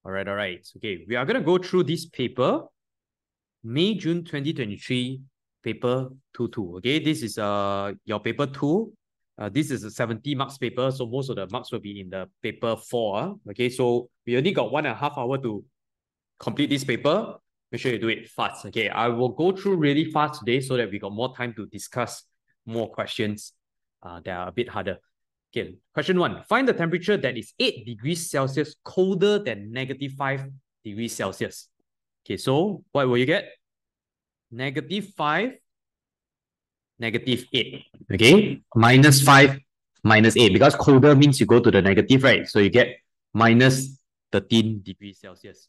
All right. Okay, we are going to go through this paper, May-June 2023, paper 2-2. Okay, this is your paper 2. This is a 70 marks paper, so most of the marks will be in the paper 4. Okay, so we only got 1.5 hours to complete this paper. Make sure you do it fast. Okay, I will go through really fast today so that we got more time to discuss more questions that are a bit harder. Okay, question 1. Find the temperature that is 8 degrees Celsius colder than -5 degrees Celsius. Okay, so what will you get? -5, -8. Okay, -5, -8. Because colder means you go to the negative, right? So you get -13 degrees Celsius.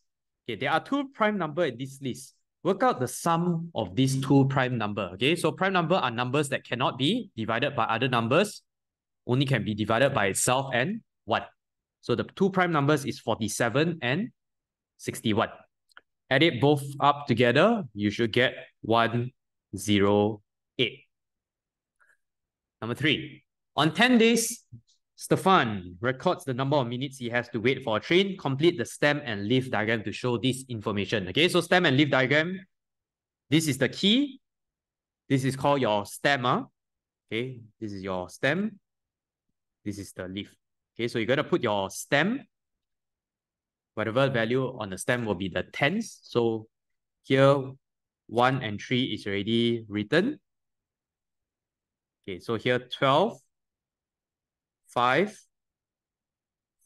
Okay, there are 2 prime number in this list. Work out the sum of these 2 prime number. Okay, so prime number are numbers that cannot be divided by other numbers, only can be divided by itself and 1. So the 2 prime numbers is 47 and 61. Add it both up together, you should get 108. Number 3. On 10 days, Stefan records the number of minutes he has to wait for a train. Complete the stem and leaf diagram to show this information. Okay, so stem and leaf diagram. This is the key. This is called your stem. Okay, this is your stem. This is the leaf. Okay, so you're going to put your stem. Whatever value on the stem will be the tens. So here, 1 and 3 is already written. Okay, so here 12, 5,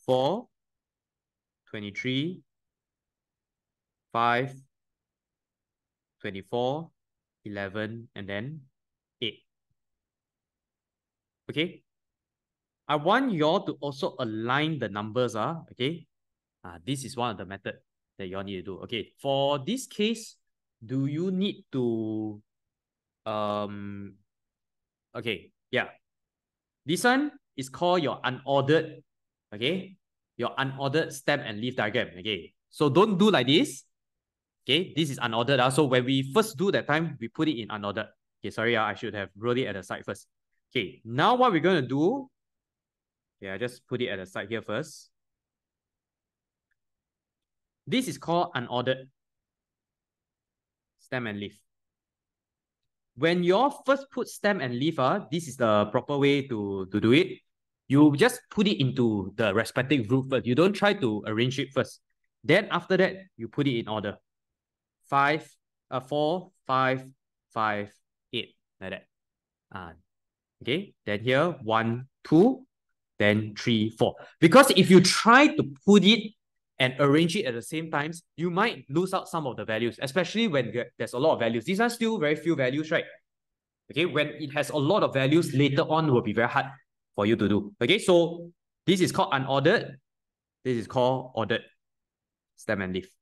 4, 23, 5, 24, 11, and then 8. Okay. I want you all to also align the numbers. Okay. This is one of the methods that you all need to do. Okay. For this case, do you need to okay, yeah. This one is called your unordered, okay? Your unordered stem and leaf diagram, okay? So don't do like this, okay? This is unordered. So when we first do that time, we put it in unordered. Okay, sorry, I should have wrote it at the side first. Okay, now what we're going to do, I just put it at the side here first. This is called unordered stem and leaf. When you first put stem and leaf, this is the proper way to do it. You just put it into the respective group first. You don't try to arrange it first. Then after that, you put it in order. 4, 5, 5, 8, like that. Okay, then here 1, 2, then 3, 4. Because if you try to put it and arrange it at the same time, you might lose out some of the values, especially when there's a lot of values. These are still very few values, right? Okay, when it has a lot of values, later on will be very hard for you to do. Okay, so this is called unordered. This is called ordered stem and leaf.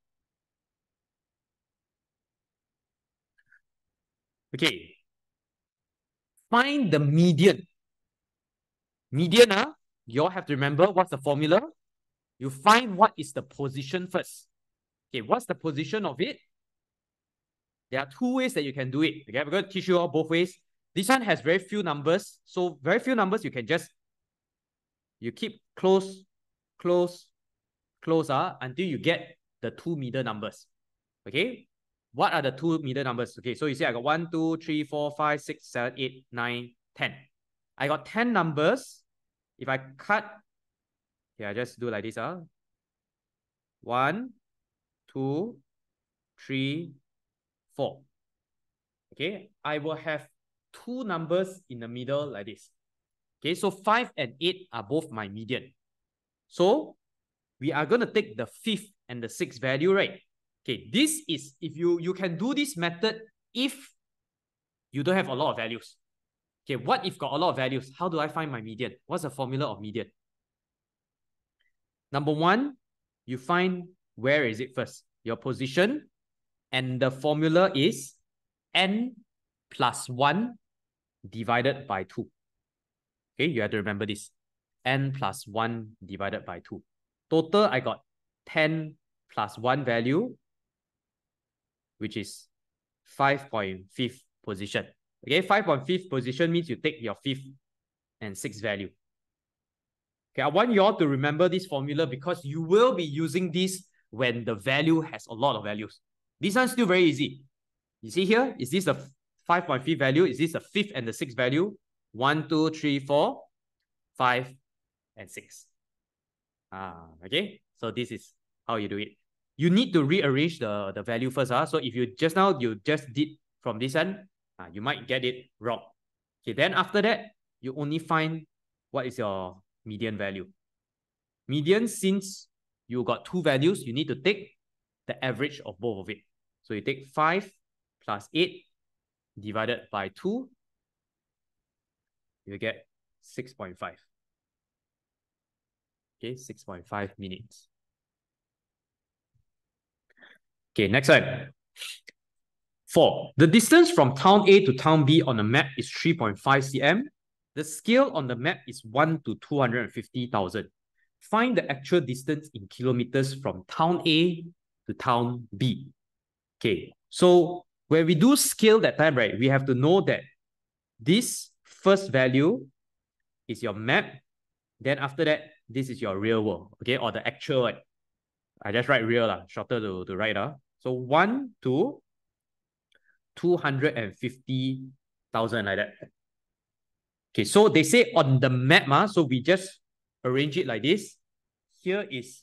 Okay, find the median. Median, you all have to remember what's the formula. You find what is the position first. Okay, what's the position of it? There are 2 ways that you can do it. Okay, we're going to teach you all both ways. This one has very few numbers. So very few numbers, you can just, you keep close until you get the 2 middle numbers. Okay, what are the 2 middle numbers? Okay, so you see I got 1, 2, 3, 4, 5, 6, 7, 8, 9, 10. I got 10 numbers. If I cut, I just do like this. 1, 2, 3, 4. Okay, I will have 2 numbers in the middle like this. Okay, so 5 and 8 are both my median. So we are going to take the 5th and the 6th value, right? Okay, this is, if you can do this method if you don't have a lot of values. Okay, what if got a lot of values? How do I find my median? What's the formula of median? Number 1, you find where is it first? Your position. And the formula is n plus 1 divided by 2. Okay, you have to remember this. N plus 1 divided by 2. Total, I got 10 plus 1 value, which is 5.5 position. Okay, 5.5 position means you take your 5th and 6th value. Okay, I want you all to remember this formula because you will be using this when the value has a lot of values. This one's still very easy. You see here, is this the 5.5 value? Is this the 5th and the 6th value? 1, 2, 3, 4, 5, and 6. Okay, so this is how you do it. You need to rearrange the value first. So if you just did from this one, you might get it wrong. Okay, then after that, you only find what is your median value. Median, since you got two values, you need to take the average of both of it. So you take 5 plus 8 divided by 2, you get 6.5. Okay, 6.5 minutes. Okay, next one. 4. The distance from town A to town B on the map is 3.5 cm. The scale on the map is 1 to 250,000. Find the actual distance in kilometers from town A to town B. Okay, so when we do scale that time, right, we have to know that this first value is your map. Then after that, this is your real world, okay, or the actual one. I just write real, shorter to write. So 1 to 250,000 like that. Okay, so they say on the map, so we just arrange it like this. Here is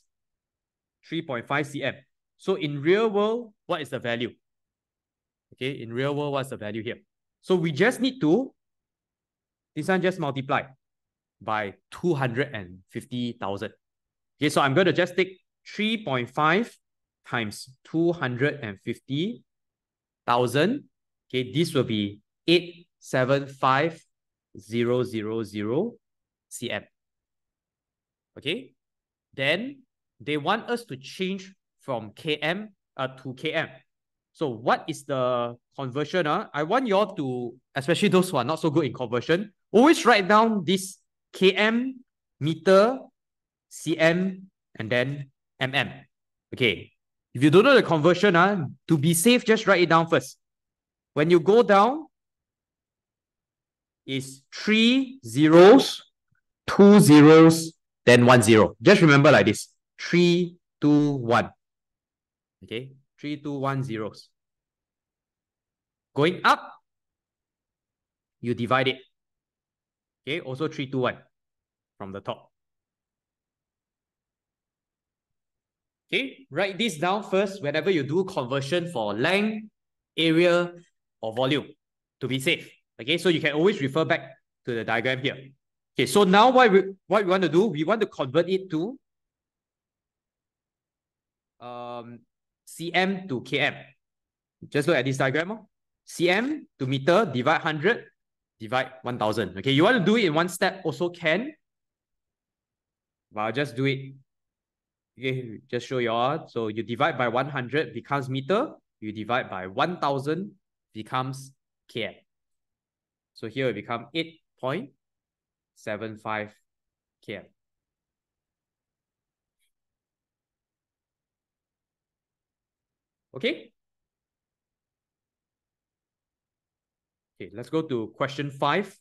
3.5 cm. So in real world, what is the value? Okay, in real world, what's the value here? So we just need to, this one just multiply by 250,000. Okay, so I'm going to just take 3.5 times 250,000. Okay, this will be 875,000 cm. Okay, then they want us to change from km to km. So what is the conversion? I want you all to, especially those who are not so good in conversion, always write down this km, meter, cm, and then mm. Okay, if you don't know the conversion, to be safe, just write it down first. When you go down, is 3 zeros, 2 zeros, then 1 0. Just remember like this. 3, 2, 1. Okay, 3, 2, 1 zeros. Going up, you divide it. Okay, also 3, 2, 1 from the top. Okay, write this down first whenever you do conversion for length, area, or volume to be safe. Okay, so you can always refer back to the diagram here. Okay, so now what we want to do, we want to convert it to cm to km. Just look at this diagram. Cm to meter, divide 100, divide 1000. Okay, you want to do it in one step, also can. But I'll just do it. Okay, just show you all. So you divide by 100 becomes meter. You divide by 1000 becomes km. So here it becomes 8.75 km. Okay? Okay, let's go to question 5.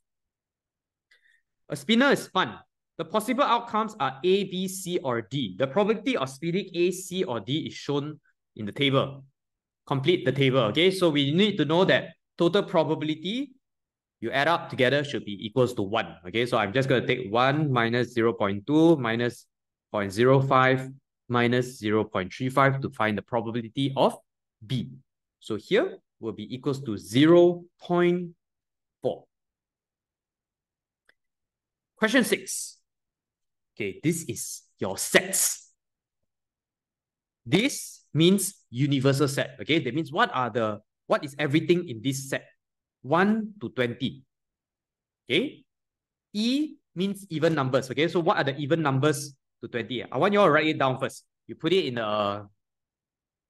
A spinner is spun. The possible outcomes are A, B, C, or D. The probability of spinning A, C, or D is shown in the table. Complete the table, okay? So we need to know that total probability, you add up together, should be equals to 1, okay? So I'm just going to take 1 minus 0.2 minus 0.05 minus 0.35 to find the probability of B. So here will be equals to 0.4. Question 6. Okay, this is your sets. This means universal set. Okay, that means what is everything in this set? 1 to 20. Okay, E means even numbers. Okay, so what are the even numbers to 20? I want you all to write it down first. You put it in a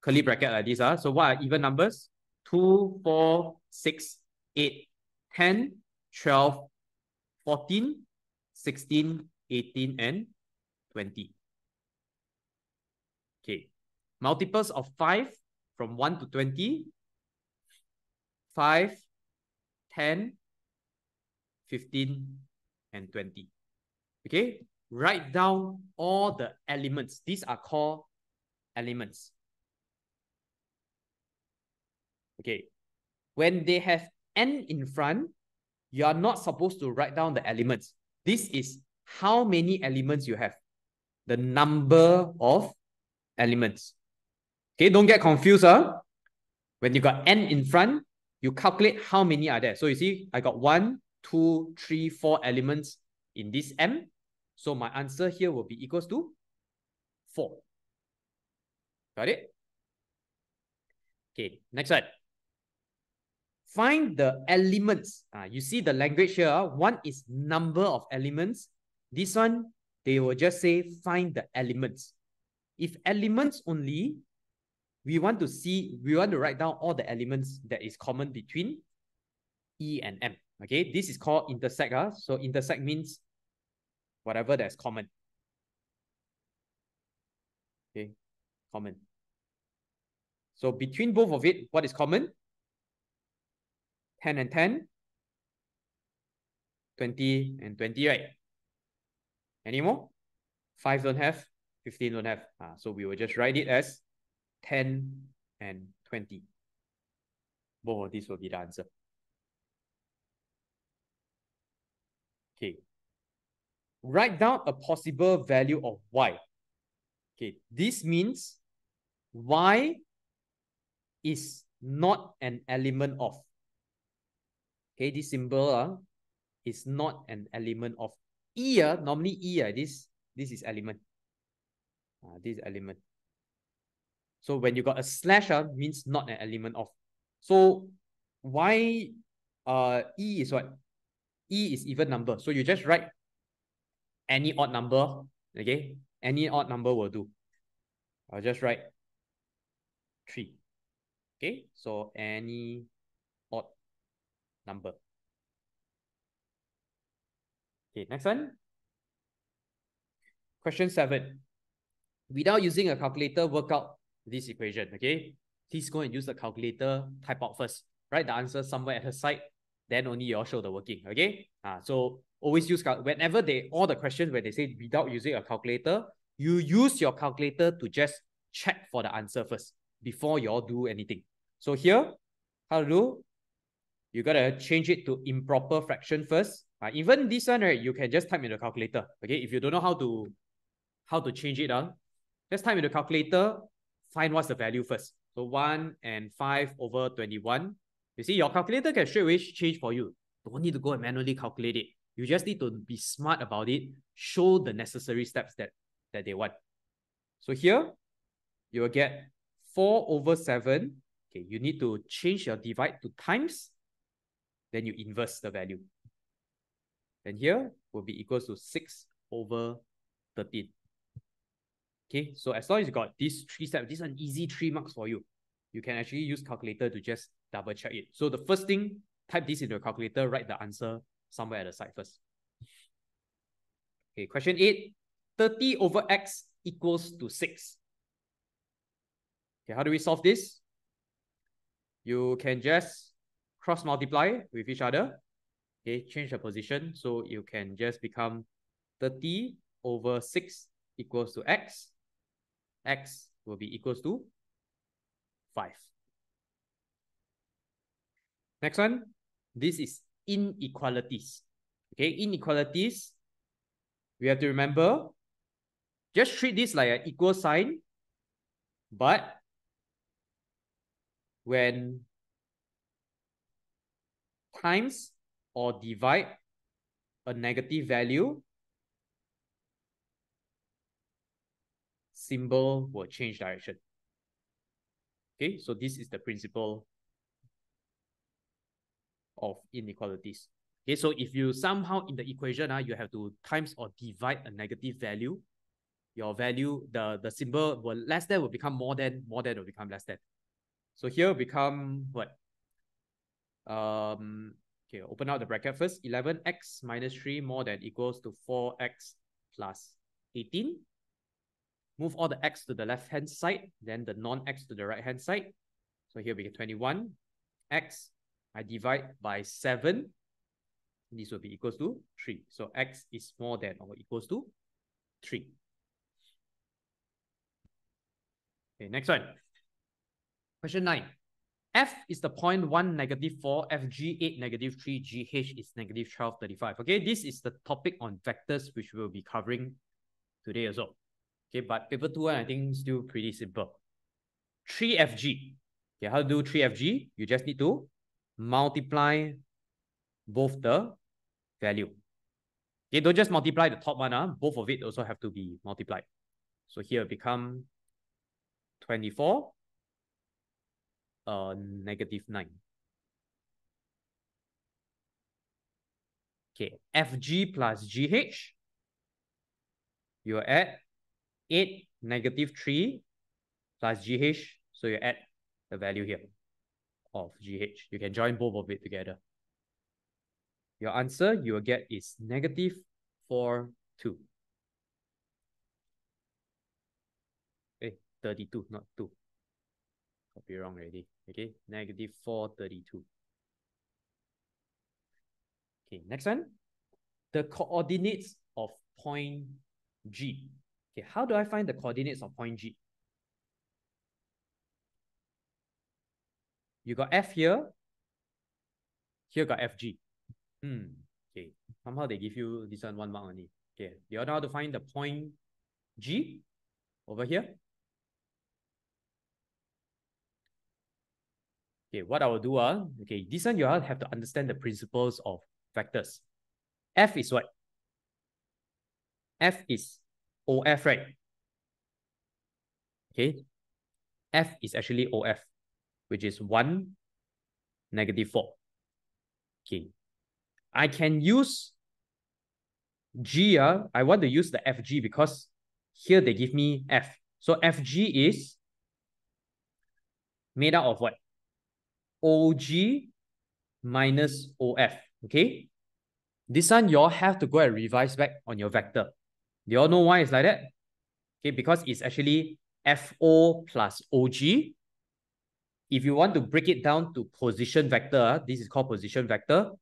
curly bracket like this. So what are even numbers? 2, 4, 6, 8, 10, 12, 14, 16, 18, and 20. Okay. Multiples of 5 from 1 to 20. 5, 10, 15, and 20. Okay. Write down all the elements. These are called elements. Okay. When they have n in front, you are not supposed to write down the elements. This is how many elements you have. The number of elements. Okay, don't get confused. When you got n in front, you calculate how many are there. So you see, I got 1, 2, 3, 4 elements in this m. So my answer here will be equals to 4. Got it? Okay, next one. Find the elements. You see the language here. One is number of elements. This one, they will just say find the elements. If elements only, we want to write down all the elements that is common between E and M. Okay, this is called intersect. So intersect means whatever that's common. Okay, common. So between both of it, what is common? 10 and 10, 20 and 20, right? Any more? 5 don't have, 15 don't have. So we will just write it as 10 and 20. Both of these will be the answer. Okay. Write down a possible value of y. Okay, this means y is not an element of. Okay, this symbol is not an element of. E, normally E, this is element. This is element. So when you got a slash, means not an element of. So why E is what? E is even number. So you just write any odd number. Okay, any odd number will do. I'll just write 3. Okay, so any odd number. Okay, next one. Question 7. Without using a calculator, work out this equation. Okay, please go and use the calculator, type out first. Write the answer somewhere at the side, then only you all show the working. Okay, so always use whenever all the questions where they say without using a calculator, you use your calculator to just check for the answer first before you all do anything. So here, how to do? You gotta change it to improper fraction first. Even this one, right, you can just type in the calculator. Okay, if you don't know how to change it, just type in the calculator, find what's the value first. So 1 and 5 over 21. You see, your calculator can straight away change for you. Don't need to go and manually calculate it. You just need to be smart about it, show the necessary steps that they want. So here, you will get 4 over 7. Okay, you need to change your divide to times. Then you inverse the value. And here will be equals to 6 over 13. Okay, so as long as you got these 3 steps, this is an easy 3 marks for you. You can actually use calculator to just double check it. So the first thing, type this into a calculator, write the answer somewhere at the side first. Okay, question 8. 30 over x equals to 6. Okay, how do we solve this? You can just cross multiply with each other. Okay, change the position. So you can just become 30 over 6 equals to x. X will be equals to 5. Next one, this is inequalities. Okay, inequalities, we have to remember, just treat this like an equal sign, but when times or divide a negative value, symbol will change direction. Okay, so this is the principle of inequalities. Okay, so if you somehow in the equation, you have to times or divide a negative value, your value, the symbol will less than will become more than will become less than. So here will become what? Okay, open out the bracket first. 11x minus 3 more than equals to 4x plus 18. Move all the x to the left-hand side, then the non-x to the right-hand side. So here we get 21. X, I divide by 7. This will be equals to 3. So x is more than or equals to 3. Okay, next one. Question 9. F is the point 1, -4, FG 8, -3, GH is -12, 35. Okay, this is the topic on vectors which we'll be covering today as well. Okay, but paper 2, I think still pretty simple. 3FG. Okay, how to do 3FG? You just need to multiply both the value. Okay, don't just multiply the top one. Both of it also have to be multiplied. So here it become 24, -9. Okay, FG plus GH, you're at 8, -3 plus GH. So you add the value here of GH. You can join both of it together. Your answer you will get is -4, 2. 32, not 2. Copy wrong already. Okay, -4, 32. Okay, next one. The coordinates of point G. Okay, how do I find the coordinates of point G? You got F here. Here got FG. Okay, somehow they give you this one mark only. Okay, do you know how to find the point G over here? Okay, what I will do, okay, this one you all have to understand the principles of vectors. F is what? F is OF, right? Okay, F is actually OF, which is 1, -4. Okay, I can use G. I want to use the FG because here they give me F. So FG is made out of what? OG minus OF. Okay, this one you all have to go and revise back on your vector. Do you all know why it's like that? Okay, because it's actually FO plus OG. If you want to break it down to position vector, this is called position vector.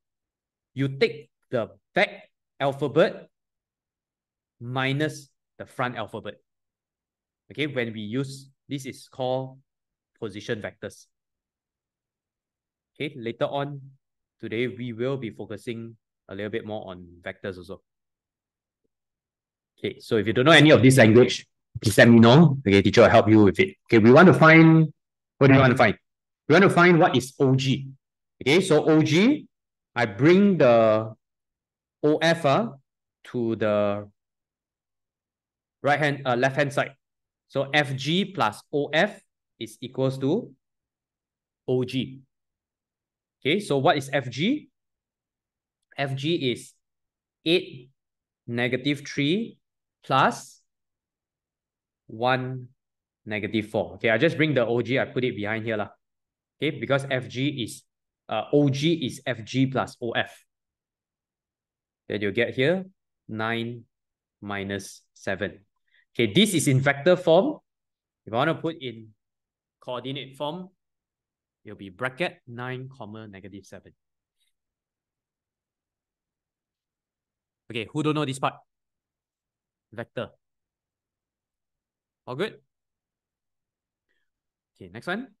You take the back alphabet minus the front alphabet. Okay, when we use, this is called position vectors. Okay, later on today, we will be focusing a little bit more on vectors also. Okay, so if you don't know any of this language, please let me know. Okay, teacher will help you with it. Okay, we want to find, what do you want to find? We want to find what is OG. Okay, so OG, I bring the OF to the left hand side. So FG plus OF is equals to OG. Okay, so what is FG? FG is 8, -3 plus 1, -4. Okay, I just bring the OG, I put it behind here. Okay, because FG is, OG is FG plus OF. Then you get here 9 minus 7. Okay, this is in vector form. If I want to put in coordinate form, it'll be bracket 9, -7. Okay, who don't know this part? Vector. All good? Okay, next one.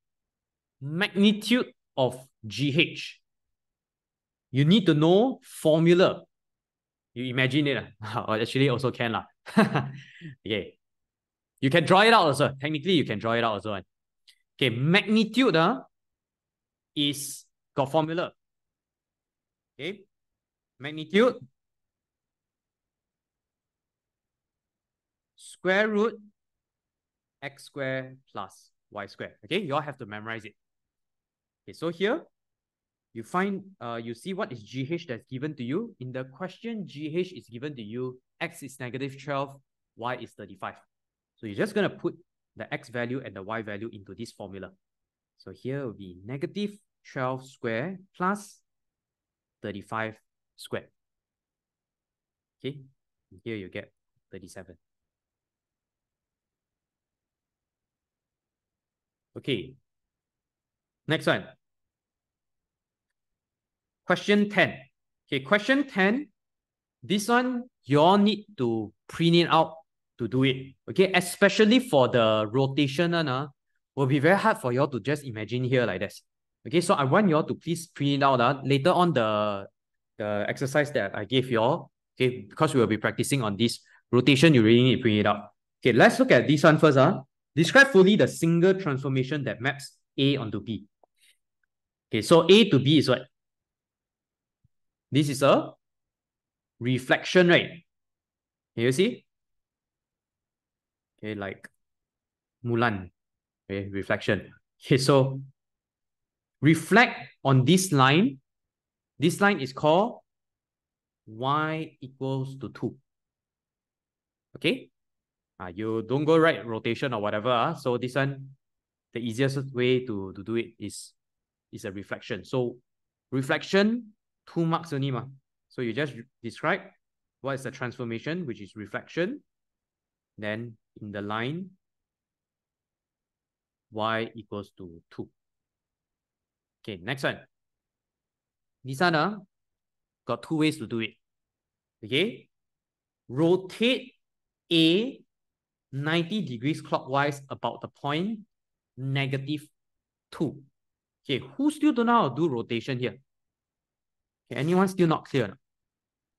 Magnitude of GH. You need to know formula. You imagine it. Or actually also can. Okay. You can draw it out also. Technically, you can draw it out also. Okay, magnitude is got formula. Okay. Magnitude square root x squared plus y squared. Okay, you all have to memorize it. Okay, so here you find, you see what is GH that's given to you. In the question, GH is given to you, x is -12, y is 35. So you're just going to put the x value and the y value into this formula. So here will be -12 squared plus 35 squared. Okay, and here you get 37. Okay, next one. Question 10. Okay, question 10. This one, you all need to print it out to do it. Okay, especially for the rotation will be very hard for you all to just imagine here like this. Okay, so I want you all to please print it out later on the exercise that I gave you all. Okay, because we will be practicing on this rotation, you really need to print it out. Okay, let's look at this one first. Describe fully the single transformation that maps A onto B. Okay, so A to B is what? This is a reflection, right? Can you see? Okay, like Mulan. Okay, reflection. Okay, so reflect on this line. This line is called y equals to 2. Okay? You don't go right rotation or whatever. So this one, the easiest way to do it is a reflection. So reflection, 2 marks only. So you just describe what is the transformation, which is reflection. Then in the line, y equals to 2. Okay, next one. This one got 2 ways to do it. Okay? Rotate A 90 degrees clockwise about the point -2. Okay, who still don't know how to do rotation here? Okay, anyone still not clear?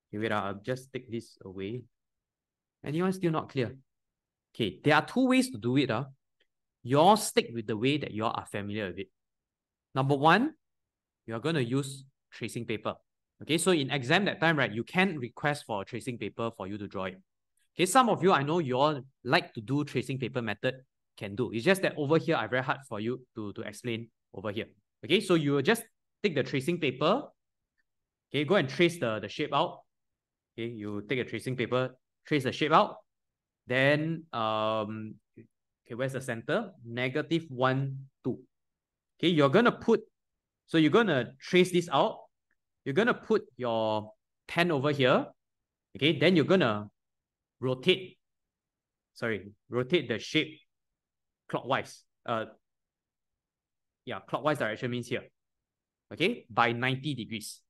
Okay, wait, I'll just take this away. Anyone still not clear? Okay, there are 2 ways to do it. You all stick with the way that you all are familiar with it. Number 1, you're going to use tracing paper. Okay, so in exam that time, right, you can request for a tracing paper for you to draw it. Okay, some of you, I know you all like to do tracing paper method, can do. It's just that over here, I very hard for you to explain over here. Okay, so you will just take the tracing paper. Okay, go and trace the shape out. Okay, you take a tracing paper, trace the shape out. Then, okay, where's the center? -1, 2. Okay, you're going to put, so you're going to trace this out. You're going to put your pen over here. Okay, then you're going to rotate the shape clockwise. Yeah, clockwise direction means here. Okay, by 90 degrees.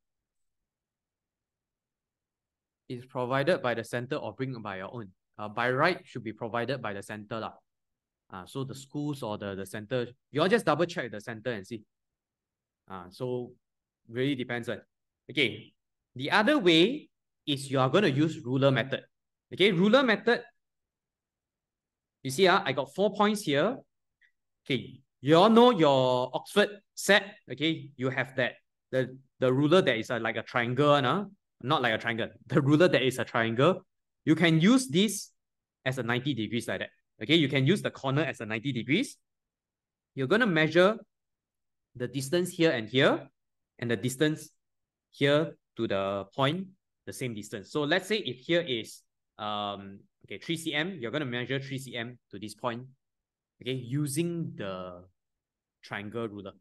It's provided by the center or bring by your own. By right should be provided by the center. So the schools or the center, you all just double check the center and see. So really depends on. Okay, the other way is you are going to use ruler method. Okay, ruler method. You see, I got 4 points here. Okay, you all know your Oxford set. Okay, you have that the ruler that is like a triangle, not like a triangle. The ruler that is a triangle, you can use this as a 90 degrees like that. Okay, you can use the corner as a 90 degrees. You're going to measure the distance here and here, and the distance here to the point, the same distance. So let's say if here is 3 cm, you're going to measure 3 cm to this point, okay, using the triangle ruler.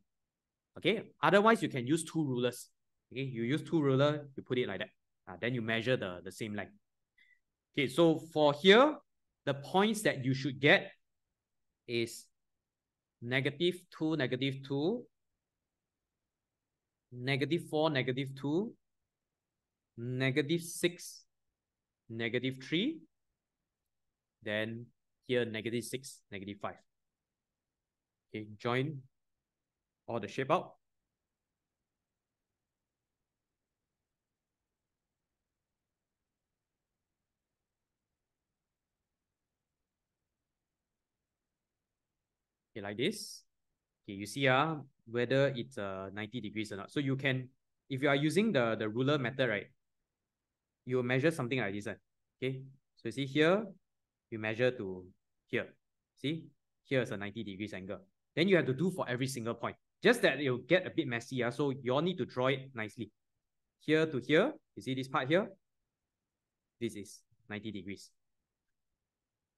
Okay, otherwise you can use 2 rulers. Okay, you use 2 rulers, you put it like that. Then you measure the same length. Okay, so for here, the points that you should get is -2, -2, -4, -2, -6, -3, then here -6, -5. Okay, join all the shape out. Okay, like this. Okay, you see whether it's 90 degrees or not. So you can, if you are using the ruler method, right, you will measure something like this. Okay, so you see here, you measure to here. See, here is a 90 degrees angle. Then you have to do for every single point. Just that it will get a bit messy. So you all need to draw it nicely. Here to here, you see this part here? This is 90 degrees.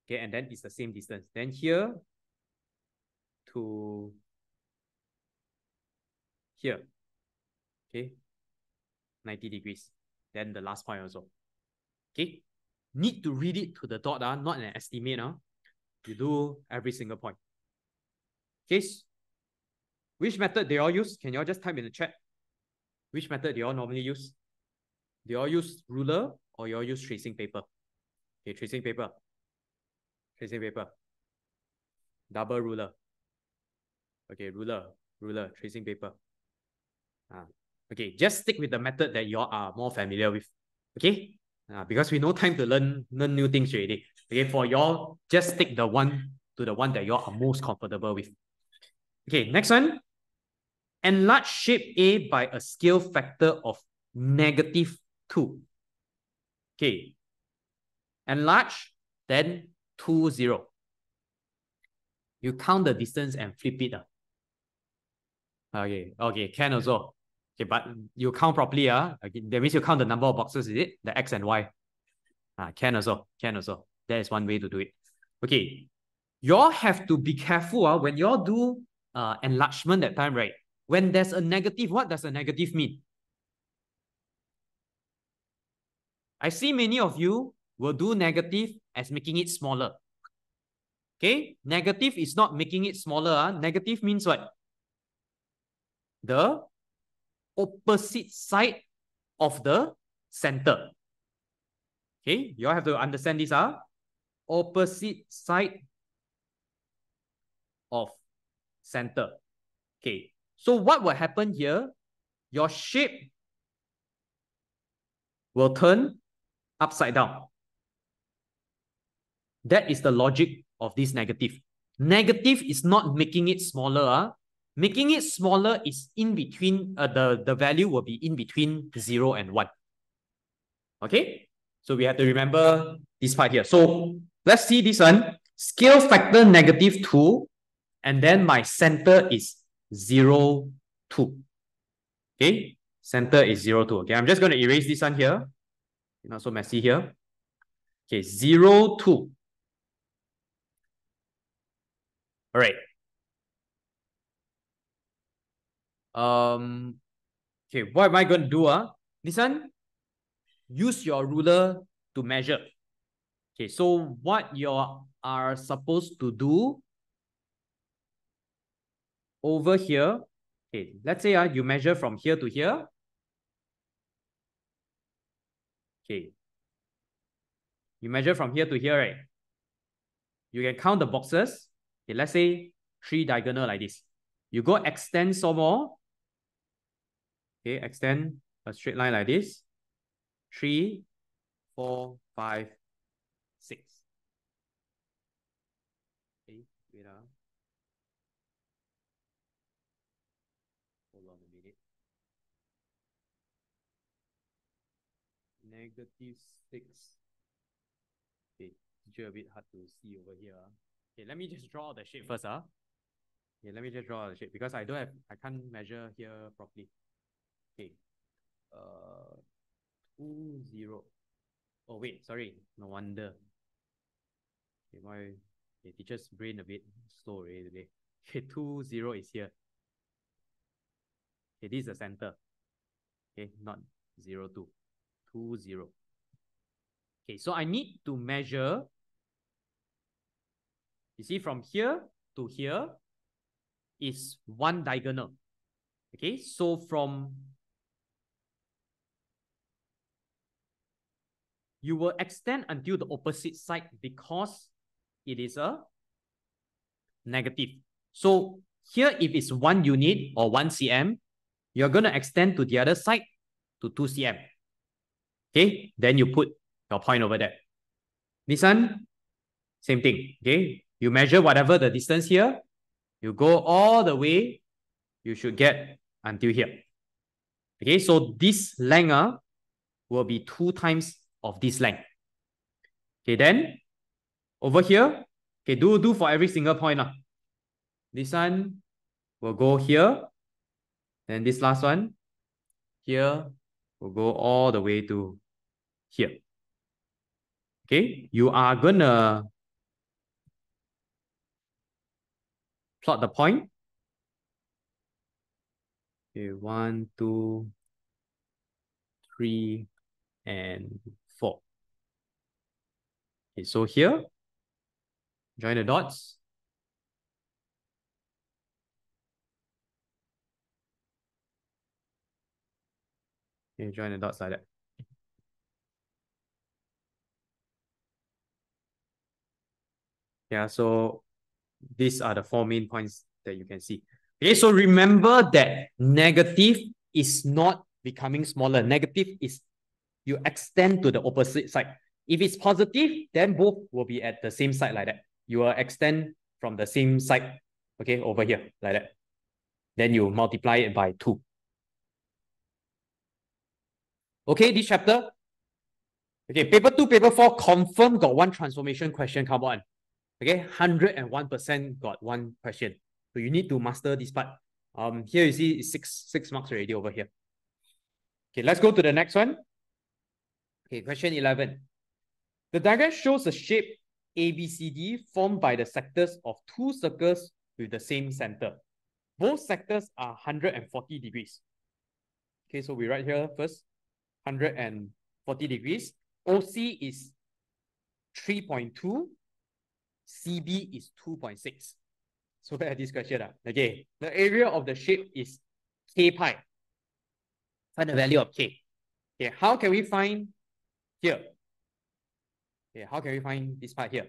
Okay, and then it's the same distance. Then here to here. Okay, 90 degrees. Then the last point also. Okay, need to read it to the dot, not an estimate. You do every single point. Okay, which method they all use? Can you all just type in the chat? Which method do you all normally use? Do you all use ruler or you all use tracing paper? Okay, tracing paper. tracing paper. Double ruler. Okay, ruler, tracing paper. Okay, just stick with the method that you all are more familiar with. Okay? Because we no time to learn new things already. Okay, for y'all, just stick the one to the one that y'all are most comfortable with. Okay, next one. Enlarge shape A by a scale factor of -2. Okay. Enlarge, then 2, 0. You count the distance and flip it. Okay, can also. Okay, but you count properly. Okay, that means you count the number of boxes, is it? The X and Y. Can also. That is one way to do it. Okay. Y'all have to be careful when y'all do enlargement that time, right? When there's a negative, what does a negative mean? I see many of you will do negative as making it smaller. Okay? Negative is not making it smaller. Negative means what? The opposite side of the center. Okay? You all have to understand this. Opposite side of center. Okay. So what will happen here? Your shape will turn upside down. That is the logic of this negative. Negative is not making it smaller. Making it smaller is in between, the value will be in between 0 and 1. Okay? So we have to remember this part here. So let's see this one. Scale factor -2, and then my center is 0, 2. Okay? Center is 0, 2. Okay, I'm just going to erase this one here. Not so messy here. Okay, 0, 2. All right. Okay, what am I going to do? This one, use your ruler to measure. Okay, so what you are supposed to do over here, okay, let's say you measure from here to here. Okay, you measure from here to here, right? You can count the boxes. Okay, let's say 3 diagonal like this. You go extend some more. Okay, extend a straight line like this. 3, 4, 5, 6. Okay, wait. Hold on a minute. -6. Okay, teacher a bit hard to see over here. Okay, let me just draw the shape first. Okay, let me just draw the shape because I can't measure here properly. Okay. 2, 0. Oh wait, sorry. No wonder. Okay, my teacher's brain a bit slow already today. Okay, 2, 0 is here. Okay, this is the center. Okay, not 0, 2. 2, 0. Okay, so I need to measure. You see, from here to here is 1 diagonal. Okay, so you will extend until the opposite side because it is a negative. So here, if it's 1 unit or 1 cm, you're going to extend to the other side to 2 cm. Okay, then you put your point over there. This one, same thing. Okay, you measure whatever the distance here, you go all the way, you should get until here. Okay, so this length will be 2 times of this length. Okay, then over here, okay, do for every single point. This one will go here. Then this last one here will go all the way to here. Okay, you are gonna plot the point. Okay, 1, 2, 3, and 4. Okay, so here, join the dots. Okay, join the dots like that. Yeah, so these are the four main points that you can see. Okay, so remember that negative is not becoming smaller. Negative is you extend to the opposite side. If it's positive, then both will be at the same side like that. You will extend from the same side, okay, over here, like that. Then you multiply it by 2. Okay, this chapter. Okay, paper 2, paper 4, confirm got one transformation question, come on. Okay, 101% got one question. So you need to master this part. Here you see it's six marks already over here. Okay, let's go to the next one. Okay, question 11. The diagram shows a shape ABCD formed by the sectors of two circles with the same center. Both sectors are 140 degrees. Okay, so we write here first, 140 degrees. OC is 3.2, CB is 2.6. So look at this question. Okay, the area of the shape is K pi. Find the value of K. Okay, how can we find here? Okay, how can we find this part here?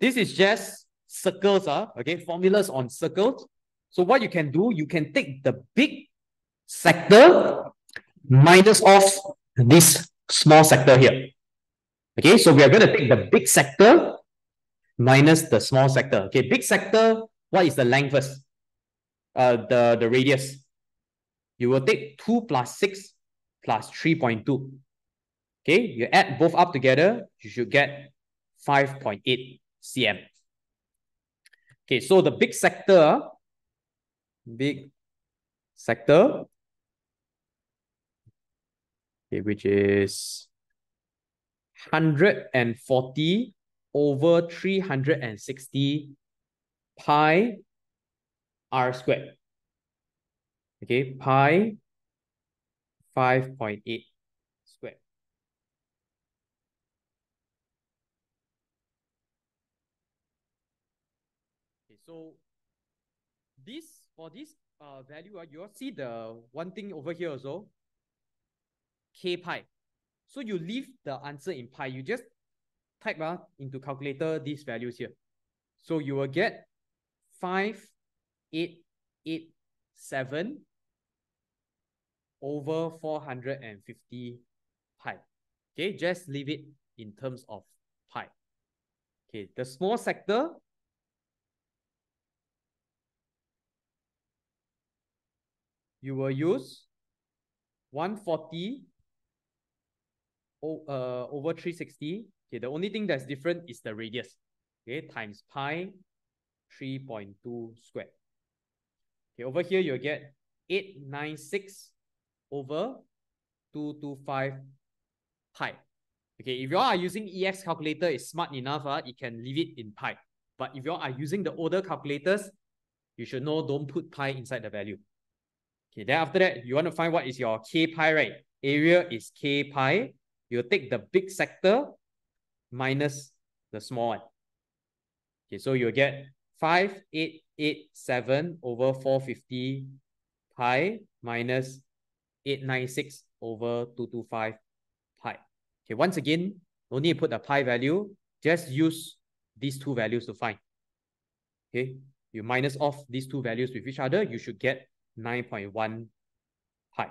This is just circles, okay, formulas on circles. So what you can do, you can take the big sector minus off this small sector here. Okay, so we are going to take the big sector minus the small sector. Okay, big sector, what is the length first? The radius. You will take 2 plus 6 plus 3.2. Okay, you add both up together, you should get 5.8 cm. Okay, so the big sector, okay, which is 140 over 360 pi r squared. Okay, pi 5.8 squared. Okay, so for this value, you'll see the one thing over here also, K pi. So you leave the answer in pi. You just type into calculator these values here. So you will get 5887 over 450 pi. Okay, just leave it in terms of pi. Okay, the small sector, you will use 140 over 360. Okay, the only thing that's different is the radius. Okay, times pi 3.2 squared. Okay, over here you'll get 896 over 225 pi. Okay, if you all are using EX calculator, it's smart enough, it can leave it in pi. But if you all are using the older calculators, you should know don't put pi inside the value. Okay, then after that, you want to find what is your K pi, right? Area is K pi. You take the big sector minus the small one. Okay, so you'll get 5887 over 450 pi minus 896 over 225 pi. Okay, once again, no need to put the pi value. Just use these two values to find. Okay, you minus off these two values with each other, you should get 9.1 pi.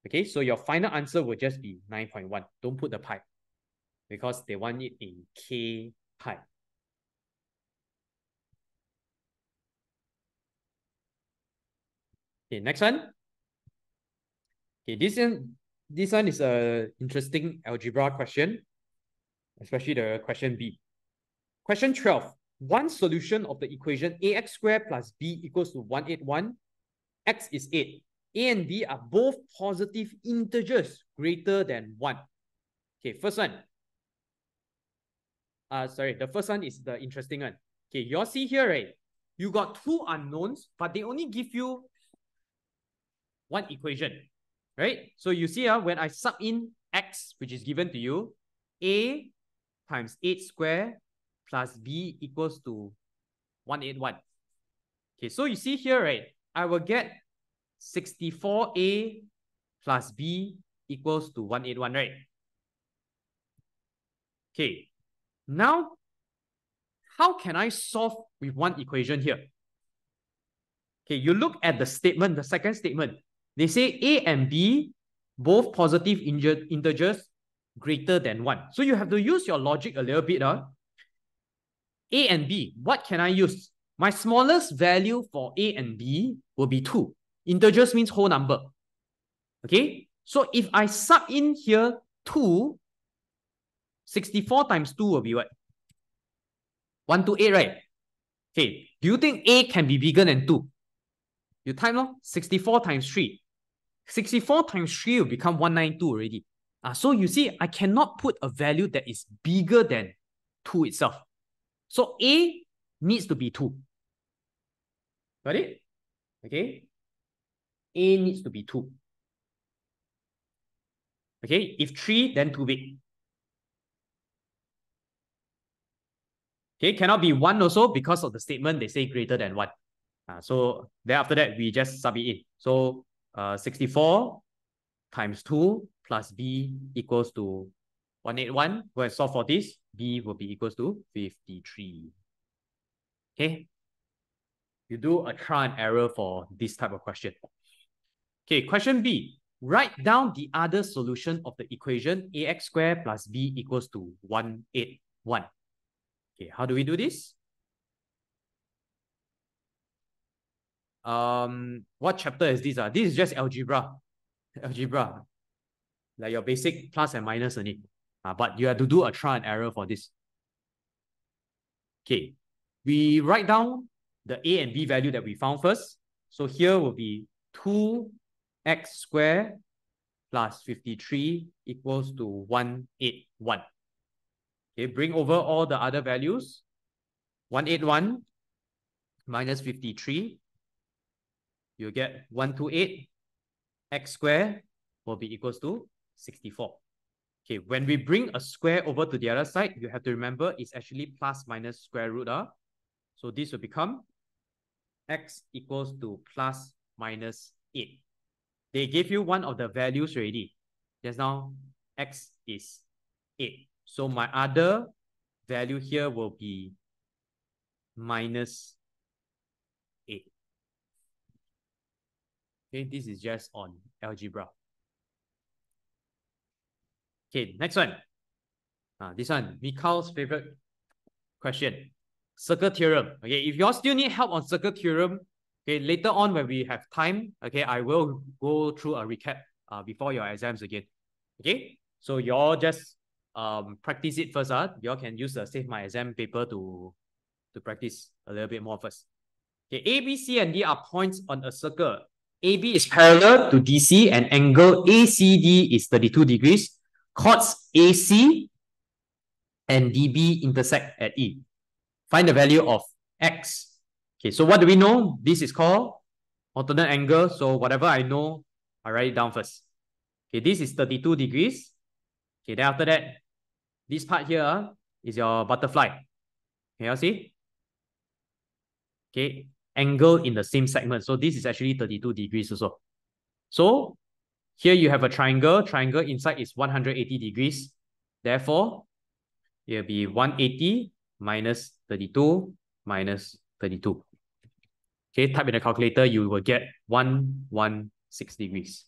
Okay, so your final answer will just be 9.1. Don't put the pi because they want it in K pi. Okay, next one. Okay, this one is a interesting algebra question, especially the question B. Question 12. One solution of the equation ax squared plus b equals to 181. X is 8. A and B are both positive integers greater than 1. Okay, first one. The first one is the interesting one. Okay, you all see here, right? You got two unknowns, but they only give you one equation, right? So you see, when I sub in x, which is given to you, a times 8 squared plus b equals to 181. Okay, so you see here, right? I will get 64a plus b equals to 181, right? Okay, Now, how can I solve with one equation here? Okay, you look at the statement, the second statement. They say A and B, both positive integers greater than 1. So you have to use your logic a little bit. A and B, what can I use? My smallest value for A and B will be 2. Integers means whole number. Okay, so if I sub in here 2, 64 times 2 will be what? 128, right? Okay, do you think A can be bigger than 2? You type 64 times 3. 64 times 3 will become 192 already. So you see, I cannot put a value that is bigger than 2 itself. So A needs to be 2. Got it? Okay. A needs to be 2. Okay, if 3, then too big. Okay, cannot be 1 also because of the statement they say greater than 1. So then after that, we just sub it in. So 64 times 2 plus B equals to 181. Go and solve for this. B will be equals to 53. Okay. You do a trial and error for this type of question. Okay, question B. Write down the other solution of the equation ax squared plus b equals to 181. Okay, how do we do this? What chapter is this? This is just algebra. Algebra. Like your basic plus and minus only. But you have to do a trial and error for this. Okay, we write down the A and B value that we found first. So here will be 2x squared plus 53 equals to 181. Okay, bring over all the other values. 181 minus 53, you get 128. X squared will be equals to 64. Okay, when we bring a square over to the other side, you have to remember it's actually plus minus square root. So this will become x equals to plus minus 8. They gave you one of the values already. Just now, x is 8. So my other value here will be minus 8. Okay, this is just on algebra. Okay, next one. This one, Mikhail's favorite question. Circle theorem. Okay, if you all still need help on circle theorem, okay, later on when we have time, okay, I will go through a recap before your exams again. Okay, so you all just practice it first. You all can use the Save My Exam paper to practice a little bit more first. Okay, A, B, C, and D are points on a circle. AB is parallel to DC and angle ACD is 32 degrees. Chords AC and DB intersect at E. Find the value of X. Okay, so what do we know? This is called alternate angle. So whatever I know, I write it down first. Okay, this is 32 degrees. Okay, then after that, this part here is your butterfly. Can you see? Okay, angle in the same segment. So this is actually 32 degrees also. So here you have a triangle. Triangle inside is 180 degrees. Therefore, it will be 180 minus 32 minus 32. Okay, type in the calculator, you will get 116 degrees.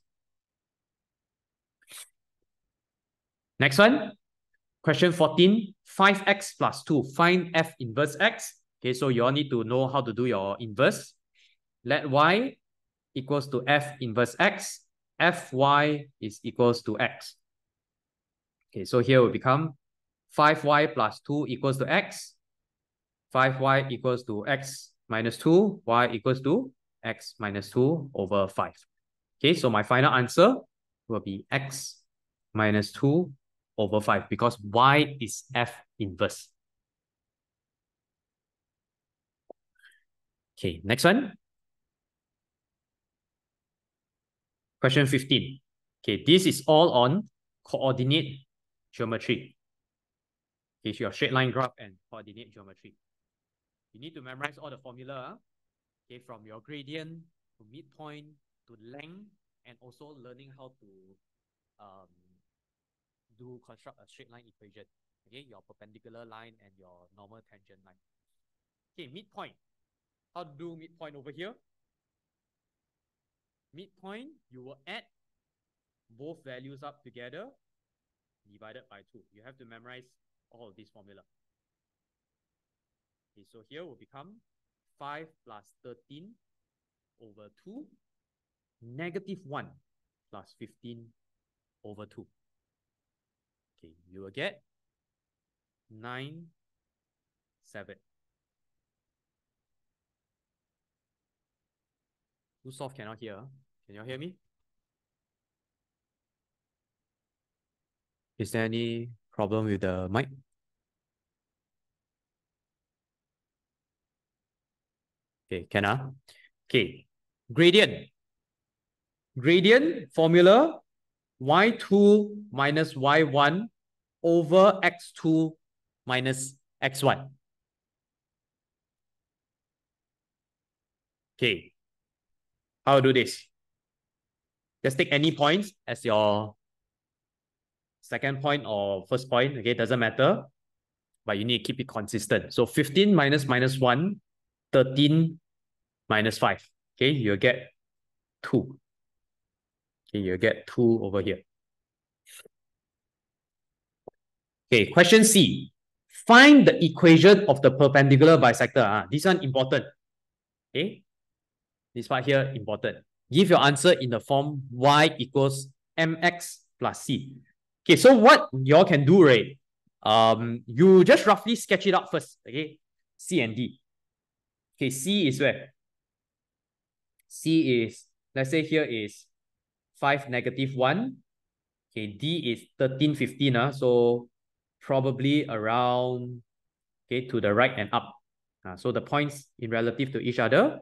Next one, question 14, 5x plus 2. Find f inverse x. Okay, so you all need to know how to do your inverse. Let y equals to f inverse x. Fy is equals to x. Okay, so here will become 5y plus 2 equals to x. 5y equals to x minus 2. Y equals to x minus 2 over 5. Okay, so my final answer will be x minus 2 over 5 because y is f inverse. Okay, next one. Question 15. Okay, this is all on coordinate geometry. Okay, your straight line graph and coordinate geometry. You need to memorize all the formula. Okay, from your gradient to midpoint to length, and also learning how to construct a straight line equation. Okay, your perpendicular line and your normal tangent line. Okay, midpoint. How to do midpoint over here? Midpoint, you will add both values up together, divided by 2. You have to memorize all of this formula. Okay, so here will become 5 plus 13 over 2, negative 1 plus 15 over 2. Okay, you will get 9, 7. Too soft, cannot hear. Can you hear me? Is there any problem with the mic? Okay, can Okay, gradient. Gradient formula, y2 minus y1 over x2 minus x1. Okay, how to do this? Just take any points as your second point or first point. Okay, doesn't matter, but you need to keep it consistent. So 15 minus 1, 13 minus 5. Okay, you'll get 2. Okay, you'll get 2 over here. Okay, question C. Find the equation of the perpendicular bisector. This one important. Okay, this part here important. Give your answer in the form y equals mx plus c. Okay, so what y'all can do, right? You just roughly sketch it out first. Okay, C and D. Okay, C is where? C is, let's say here is 5, negative 1. Okay, D is 13, 15. So probably around, okay, to the right and up. So the points in relative to each other.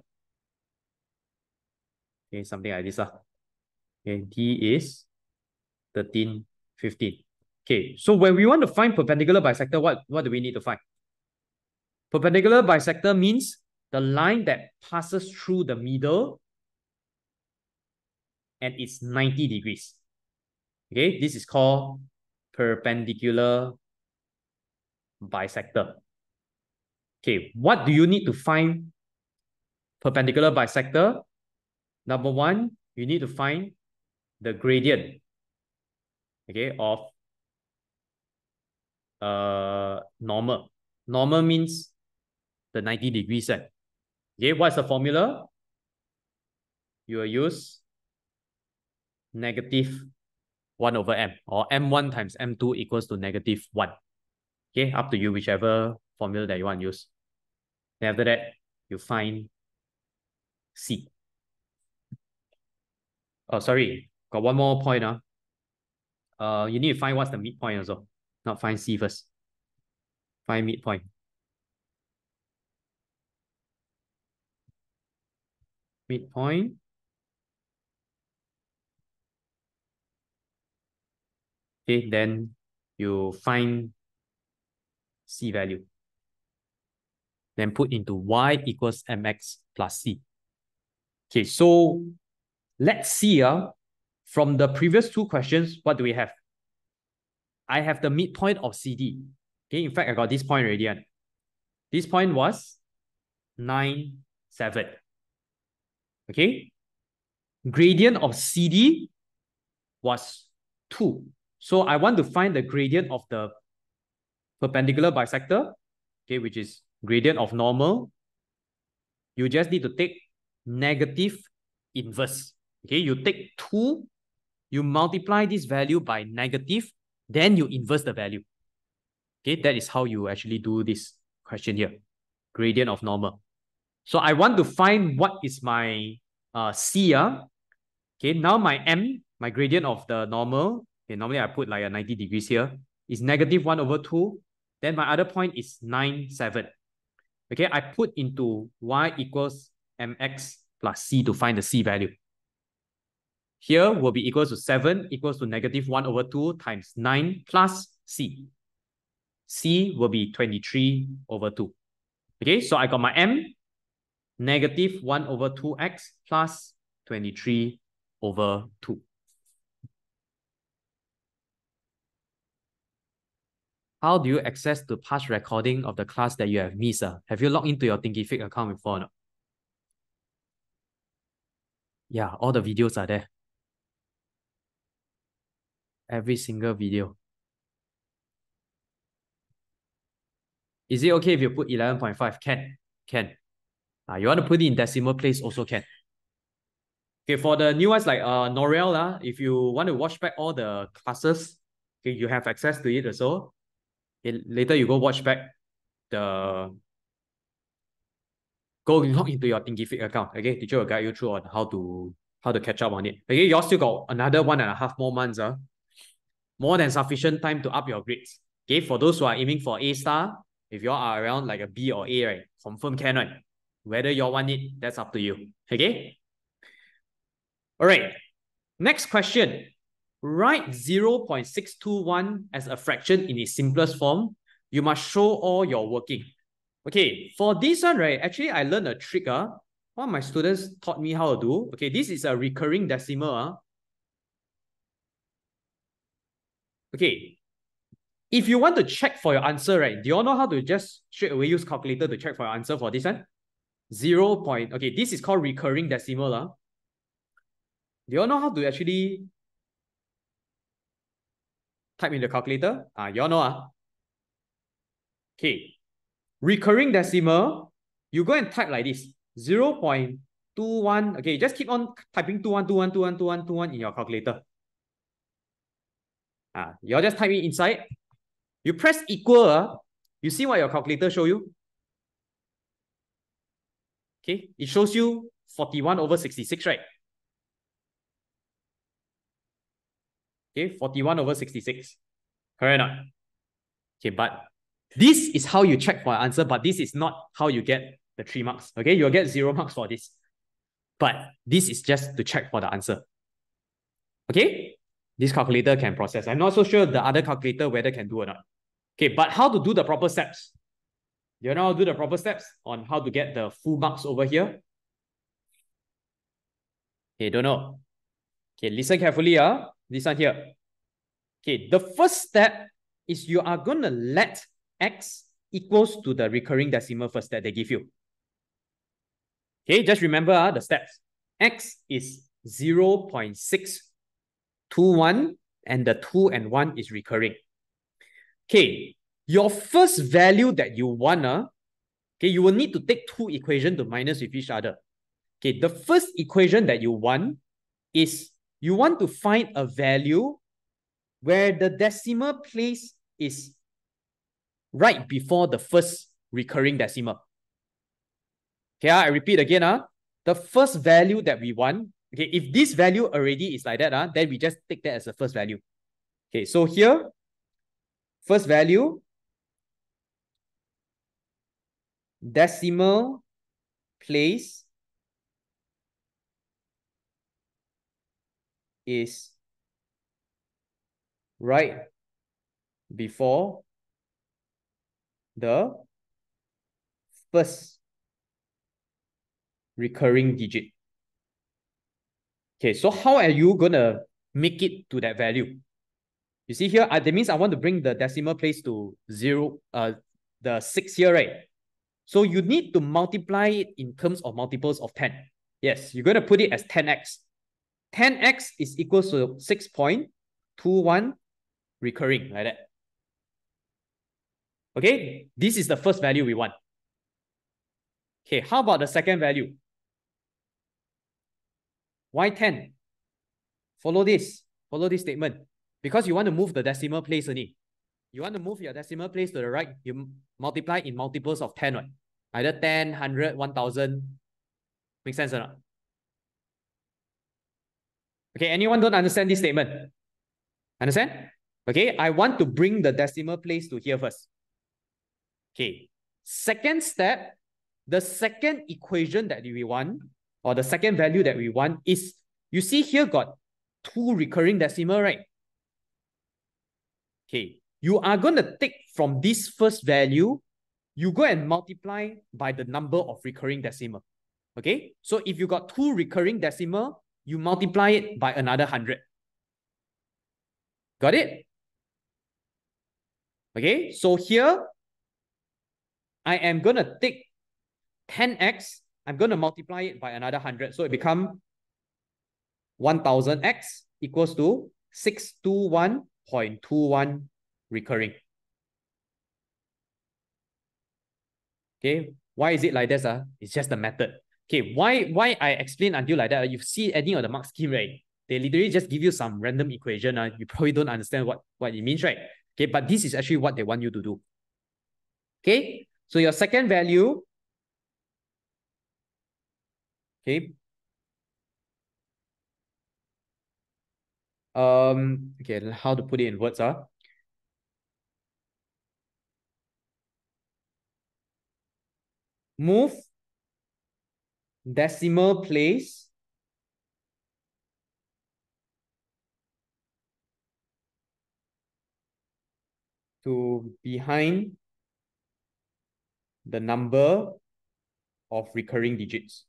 Okay, something like this. Okay, D is 13, 15. Okay, so when we want to find perpendicular bisector, what do we need to find? Perpendicular bisector means the line that passes through the middle and it's 90 degrees. Okay, this is called perpendicular bisector. Okay, what do you need to find perpendicular bisector? Number one, you need to find the gradient, okay, of normal. Normal means the 90 degrees set. Okay, what's the formula? You will use negative 1 over m, or m1 times m2 equals to negative 1. Okay, up to you, whichever formula that you want to use. Then after that, you find C. Oh, sorry, got one more point. You need to find what's the midpoint also. Not find C first. Find midpoint. Midpoint. Okay, then you find C value. Then put into y equals mx plus c. Okay, so let's see from the previous two questions, what do we have? I have the midpoint of CD. Okay, in fact, I got this point already. This point was 9, 7. Okay, gradient of CD was 2. So I want to find the gradient of the perpendicular bisector, okay, which is gradient of normal. You just need to take negative inverse. Okay, you take 2, you multiply this value by negative, then you inverse the value. Okay, that is how you actually do this question here. Gradient of normal. So I want to find what is my C. Okay, now my M, my gradient of the normal, okay, normally I put like a 90 degrees here, is negative 1 over 2. Then my other point is 9, 7. Okay, I put into y equals mx plus c to find the C value. Here will be equals to 7 equals to negative 1 over 2 times 9 plus C. C will be 23 over 2. Okay, so I got my M, negative 1 over 2x plus 23 over 2. How do you access the past recording of the class that you have missed? Have you logged into your Thinkific account before or not? Yeah, all the videos are there. Every single video. Is it okay if you put 11.5? Can. You want to put it in decimal place also can. Okay, for the new ones like Norel, if you want to watch back all the classes, okay, you have access to it also. Okay, later you go watch back the go log into your Thinkific account. Okay, teacher will guide you through on how to catch up on it. Okay, you all still got another 1.5 more months. More than sufficient time to up your grades. Okay, for those who are aiming for A star, if you all are around like a B or A, right, confirm can, right? Whether you all want it, that's up to you. Okay. All right. Next question. Write 0.621 as a fraction in its simplest form. You must show all your working. Okay, for this one, right, actually I learned a trick. One of my students taught me how to do. Okay, this is a recurring decimal. Okay, if you want to check for your answer, right, do you all know how to just straight away use calculator to check for your answer for this one? 0. Okay, this is called recurring decimal. Do you all know how to actually type in the calculator? You all know? Okay, recurring decimal, you go and type like this, 0.21. Okay, just keep on typing 21 in your calculator. You all just type it inside. You press equal. You see what your calculator show you? Okay, it shows you 41/66, right? Okay, 41/66. Correct or not? Okay, but this is how you check for an answer, but this is not how you get the 3 marks. Okay, you'll get 0 marks for this. But this is just to check for the answer. Okay, this calculator can process. I'm not so sure the other calculator whether can do or not. Okay, but how to do the proper steps? You know how to do the proper steps on how to get the full marks over here? Okay, don't know. Okay, listen carefully. This one here. Okay, the first step is you are going to let x equals to the recurring decimal first that they give you. Okay, just remember the steps. X is 0.621 and the 2 and 1 is recurring. Okay, your first value that you want, okay, you will need to take 2 equations to minus with each other. Okay, the first equation that you want is you want to find a value where the decimal place is right before the first recurring decimal. Okay, I repeat again. The first value that we want, okay, if this value already is like that, then we just take that as the first value. Okay, so here, first value, decimal place is right before the first recurring digit. Okay, so how are you going to make it to that value? You see here, that means I want to bring the decimal place to 0, the 6 here, right? So you need to multiply it in terms of multiples of 10. Yes, you're going to put it as 10x. 10x is equal to 6.21 recurring, like that. Okay, this is the first value we want. Okay, how about the second value? Why 10? Follow this statement. Because you want to move the decimal place only. You want to move your decimal place to the right, you multiply in multiples of 10, right? Either 10, 100, 1000. Make sense or not? Okay, anyone don't understand this statement? Understand? Okay, I want to bring the decimal place to here first. Okay, second step, the second equation that we want, or the second value that we want is, you see here got 2 recurring decimal, right? Okay, you are going to take from this first value, you go and multiply by the number of recurring decimal. Okay, so if you got 2 recurring decimal, you multiply it by another 100. Got it? Okay, so here, I am going to take 10x, I'm going to multiply it by another 100. So it becomes 1000x equals to 621.21 recurring. Okay, why is it like this? It's just the method. Okay, why I explain until like that? You see any of the mark scheme, right? They literally just give you some random equation. You probably don't understand what it means, right? Okay, but this is actually what they want you to do. Okay, so your second value, okay, okay, how to put it in words? Move decimal place to behind the number of recurring digits.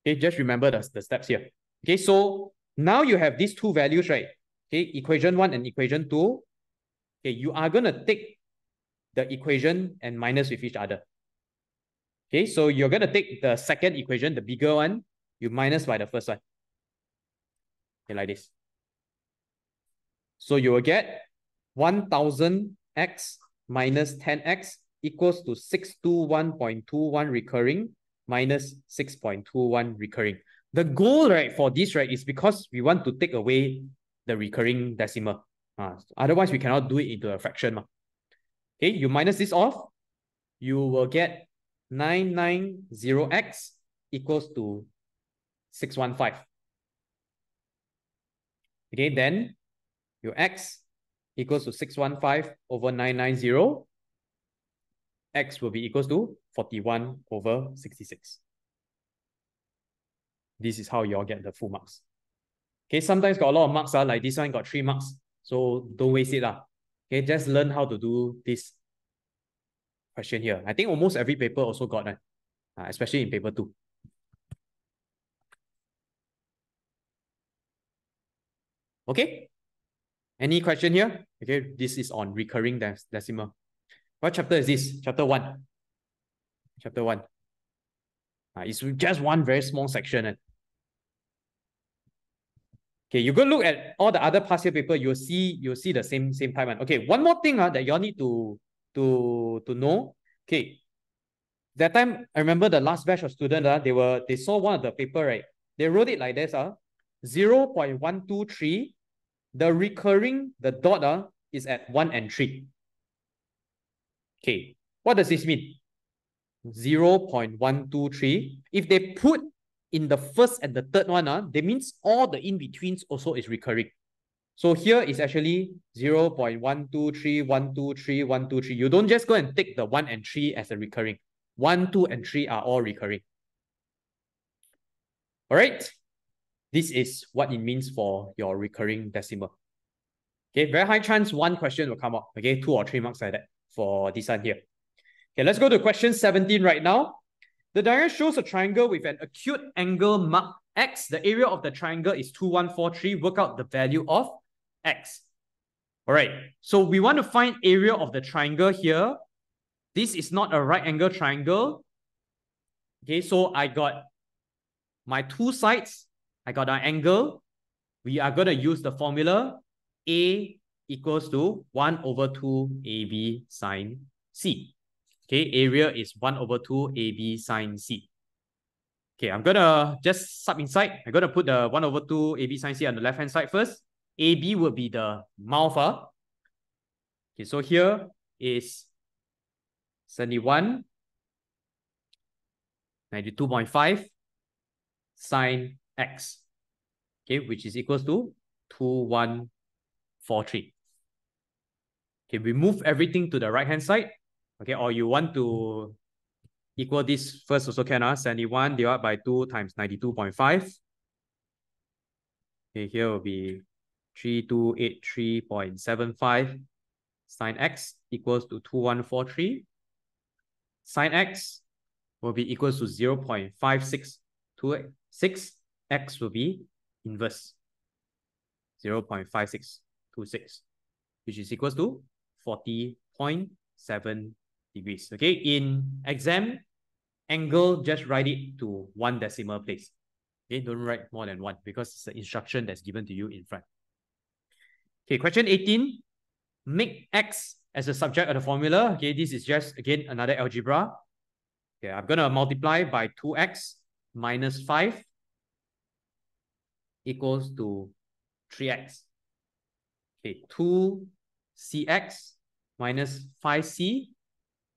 Okay, just remember the steps here. Okay, so now you have these two values, right? Okay, equation 1 and equation 2. Okay, you are going to take the equation and minus with each other. Okay, so you're going to take the second equation, the bigger one, you minus by the first one. Okay, like this. So you will get 1000x minus 10x equals to 621.21 recurring minus 6.21 recurring. The goal, right, for this, right, is because we want to take away the recurring decimal. Otherwise, we cannot do it into a fraction. Okay, you minus this off, you will get 990x equals to 615. Okay, then your x equals to 615 over 990. X will be equals to 41 over 66. This is how you all get the full marks. Okay, sometimes got a lot of marks, like this one got 3 marks. So don't waste it. Okay, just learn how to do this question here. I think almost every paper also got that, especially in paper 2. Okay, any question here? Okay, this is on recurring decimal. What chapter is this? Chapter 1. Chapter 1. It's just one very small section. Okay, you go look at all the other past year paper, you'll see the same type one. Okay, one more thing that y'all need to know. Okay, that time I remember the last batch of students, they saw one of the paper, right? They wrote it like this, 0.123. The recurring, the dot is at 1 and 3. Okay, what does this mean? 0.123. If they put in the first and the third one, that means all the in-betweens also is recurring. So here is actually 0.123, 123, 123. You don't just go and take the 1 and 3 as a recurring. 1, 2, and 3 are all recurring. All right. This is what it means for your recurring decimal. Okay, very high chance one question will come up. Okay, 2 or 3 marks like that for this one here. Okay, let's go to question 17 right now. The diagram shows a triangle with an acute angle marked x. The area of the triangle is 2143. Work out the value of x. All right, so we want to find area of the triangle here. This is not a right angle triangle. Okay, so I got my 2 sides. I got an angle. We are going to use the formula A equals to 1 over 2 AB sine C. Okay, area is 1 over 2 AB sine C. Okay, I'm going to just sub inside. I'm going to put the 1 over 2 AB sine C on the left-hand side first. AB will be the mouth. Okay, so here is 71, 92.5 sine x. Okay, which is equals to 2143. Okay, we move everything to the right-hand side. Okay, or you want to equal this first also can. 71 divided by 2 times 92.5. Okay, here will be 3283.75 sine x equals to 2143. Sine x will be equals to 0.5626. X will be inverse. 0.5626, which is equals to 40.7 degrees. Okay, in exam, angle, just write it to 1 decimal place. Okay, don't write more than 1 because it's the instruction that's given to you in front. Okay, question 18. Make x as a subject of the formula. Okay, this is just, again, another algebra. Okay, I'm going to multiply by 2x minus 5 equals to 3x. Okay, 2cx minus 5c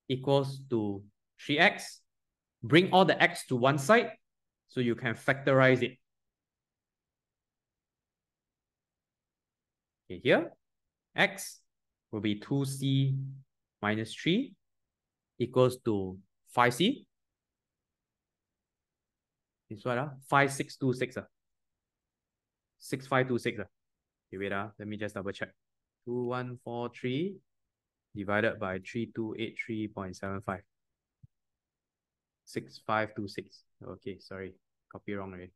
equals to 3x. Bring all the x to one side so you can factorize it. Okay, here, x will be 2c minus 3 equals to 5c. This what? 5626. 6526. Okay, wait, let me just double check. 2143 divided by 3283.75. 6526. Okay, sorry. Copy wrong already.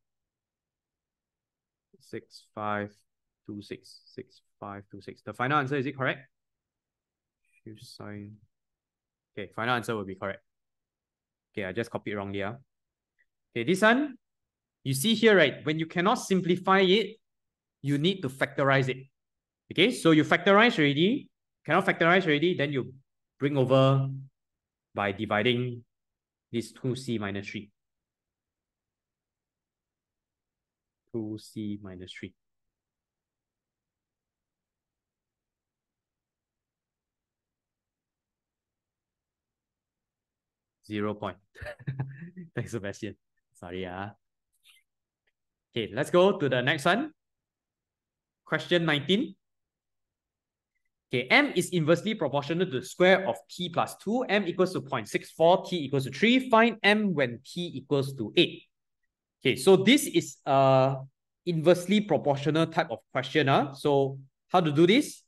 6526. 6526. The final answer, is it correct? Sign. Okay, final answer will be correct. Okay, I just copied wrongly. Okay, this one, you see here, right? When you cannot simplify it, you need to factorize it. Okay, so you factorize already, cannot factorize already, then you bring over by dividing this 2c minus 3. 2c minus 3. Zero point. Thanks, Sebastian. Sorry. Okay, let's go to the next one. Question 19. Okay, m is inversely proportional to the square of t plus 2. M equals to 0.64, t equals to 3. Find m when t equals to 8. Okay, so this is a inversely proportional type of question. So how to do this?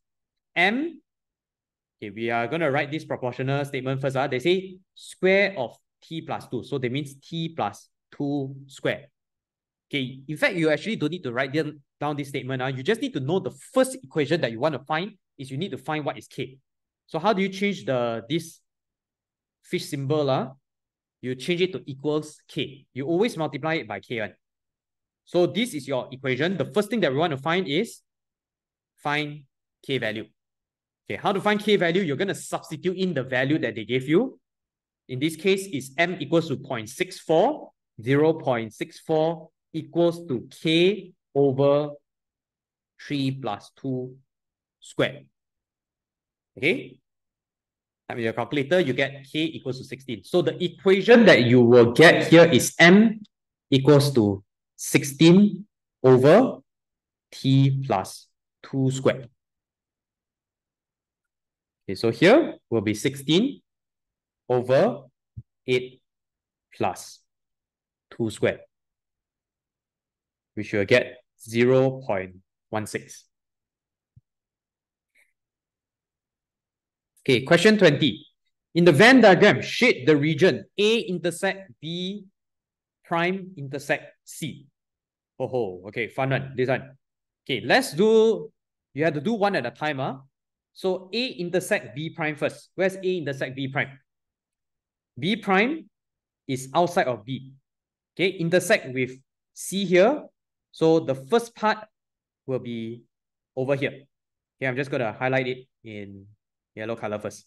M, okay, we are going to write this proportional statement first. They say square of t plus 2. So that means t plus 2 square. Okay, in fact, you actually don't need to write down this statement. You just need to know the first equation that you want to find is you need to find what is k. So how do you change this fish symbol? You change it to equals k. You always multiply it by k1. So this is your equation. The first thing that we want to find is find k value. Okay, how to find k value? You're going to substitute in the value that they gave you. In this case, is m equals to 0.64. 0.64 equals to k over 3 plus 2 squared. Okay? With your calculator, you get k equals to 16. So the equation that you will get here is m equals to 16 over t plus 2 squared. Okay, so here will be 16 over 8 plus 2 squared, which will get 0.16. Okay, question 20. In the Venn diagram, shade the region A intersect B prime intersect C. Oh, okay, fun one, this one. Okay, let's do, you have to do one at a time. So A intersect B prime first. Where's A intersect B prime? B prime is outside of B. Okay, intersect with C here. So the first part will be over here. Okay, I'm just going to highlight it in yellow color first.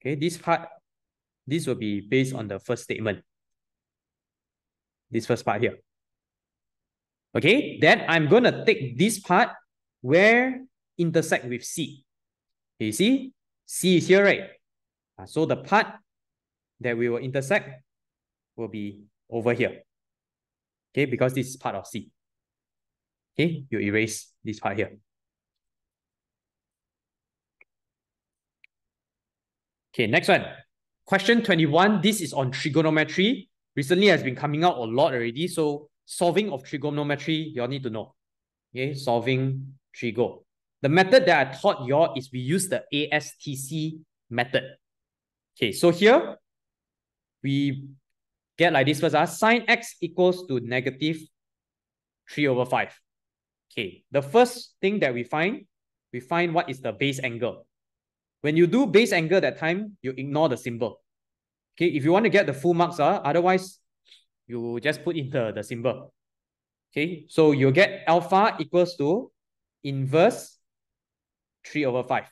Okay, this part, this will be based on the first statement. This first part here. Okay, then I'm going to take this part where intersect with C. Okay, you see, C is here, right? So the part that we will intersect will be over here. Okay, because this is part of C. Okay, you erase this part here. Okay, next one. Question 21. This is on trigonometry. Recently has been coming out a lot already. So solving of trigonometry, you all need to know. Okay, solving trigo. The method that I taught you all is we use the ASTC method. Okay, so here we get like this first. Sine x equals to negative 3 over 5. Okay, the first thing that we find what is the base angle. When you do base angle that time, you ignore the symbol. Okay, if you want to get the full marks, otherwise you just put in the symbol. Okay, so you get alpha equals to inverse 3 over 5.